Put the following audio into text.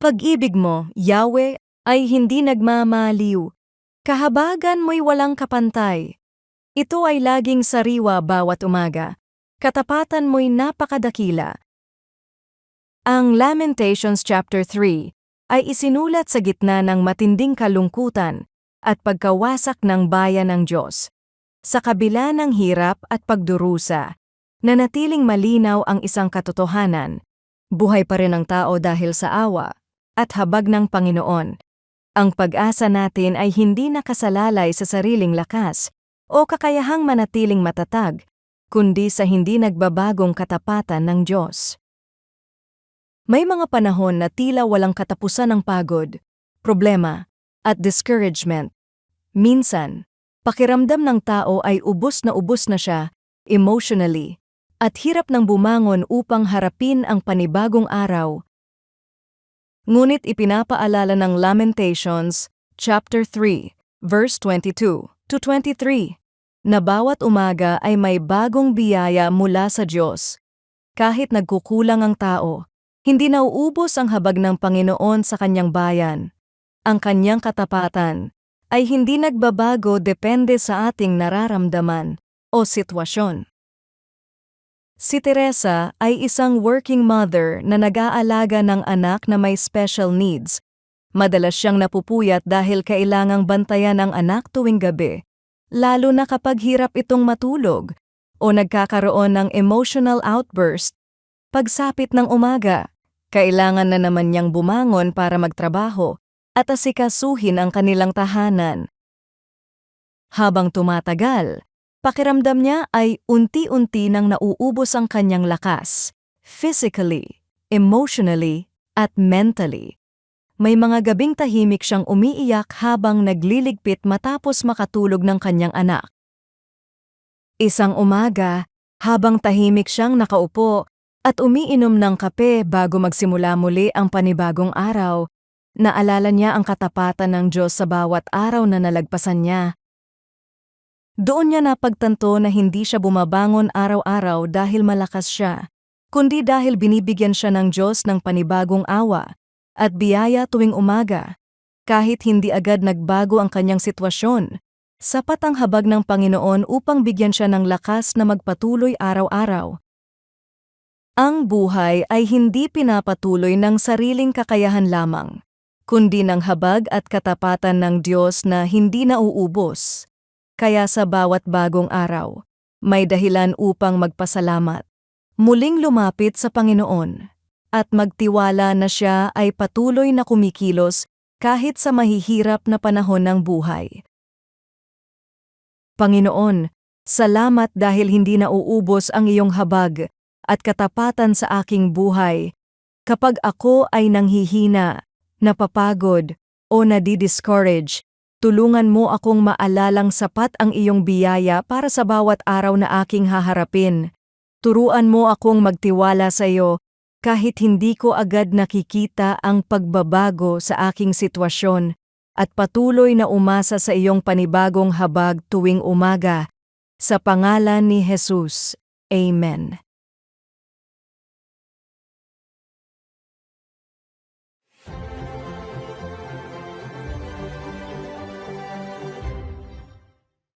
pag-ibig mo, Yahweh, ay hindi nagmamaliw. Kahabagan mo'y walang kapantay. Ito ay laging sariwa bawat umaga. Katapatan mo'y napakadakila. Ang Lamentations chapter 3 ay isinulat sa gitna ng matinding kalungkutan at pagkawasak ng bayan ng Diyos. Sa kabila ng hirap at pagdurusa, nanatiling malinaw ang isang katotohanan. Buhay pa rin ang tao dahil sa awa at habag ng Panginoon. Ang pag-asa natin ay hindi nakasalalay sa sariling lakas o kakayahang manatiling matatag, kundi sa hindi nagbabagong katapatan ng Diyos. May mga panahon na tila walang katapusan ng pagod, problema, at discouragement. Minsan, pakiramdam ng tao ay ubos na siya emotionally at hirap nang bumangon upang harapin ang panibagong araw. Ngunit ipinapaalala ng Lamentations chapter 3, verse 22 to 23, na bawat umaga ay may bagong biyaya mula sa Diyos. Kahit nagkukulang ang tao, hindi nauubos ang habag ng Panginoon sa kanyang bayan. Ang kanyang katapatan ay hindi nagbabago depende sa ating nararamdaman o sitwasyon. Si Teresa ay isang working mother na nag-aalaga ng anak na may special needs. Madalas siyang napupuyat dahil kailangang bantayan ang anak tuwing gabi, lalo na kapag hirap itong matulog o nagkakaroon ng emotional outburst. Pagsapit ng umaga, kailangan na naman niyang bumangon para magtrabaho at asikasuhin ang kanilang tahanan. Habang tumatagal, pakiramdam niya ay unti-unti nang nauubos ang kanyang lakas, physically, emotionally, at mentally. May mga gabing tahimik siyang umiiyak habang nagliligpit matapos makatulog ng kanyang anak. Isang umaga, habang tahimik siyang nakaupo at umiinom ng kape bago magsimula muli ang panibagong araw, naalala niya ang katapatan ng Diyos sa bawat araw na nalagpasan niya. Doon niya napagtanto na hindi siya bumabangon araw-araw dahil malakas siya, kundi dahil binibigyan siya ng Diyos ng panibagong awa at biyaya tuwing umaga. Kahit hindi agad nagbago ang kanyang sitwasyon, sapat ang habag ng Panginoon upang bigyan siya ng lakas na magpatuloy araw-araw. Ang buhay ay hindi pinapatuloy ng sariling kakayahan lamang, kundi ng habag at katapatan ng Diyos na hindi nauubos. Kaya sa bawat bagong araw, may dahilan upang magpasalamat, muling lumapit sa Panginoon, at magtiwala na siya ay patuloy na kumikilos kahit sa mahihirap na panahon ng buhay. Panginoon, salamat dahil hindi nauubos ang iyong habag at katapatan sa aking buhay. Kapag ako ay nanghihina, napapagod, o nadi-discourage, tulungan mo akong maalalang sapat ang iyong biyaya para sa bawat araw na aking haharapin. Turuan mo akong magtiwala sa iyo kahit hindi ko agad nakikita ang pagbabago sa aking sitwasyon at patuloy na umasa sa iyong panibagong habag tuwing umaga. Sa pangalan ni Jesus. Amen.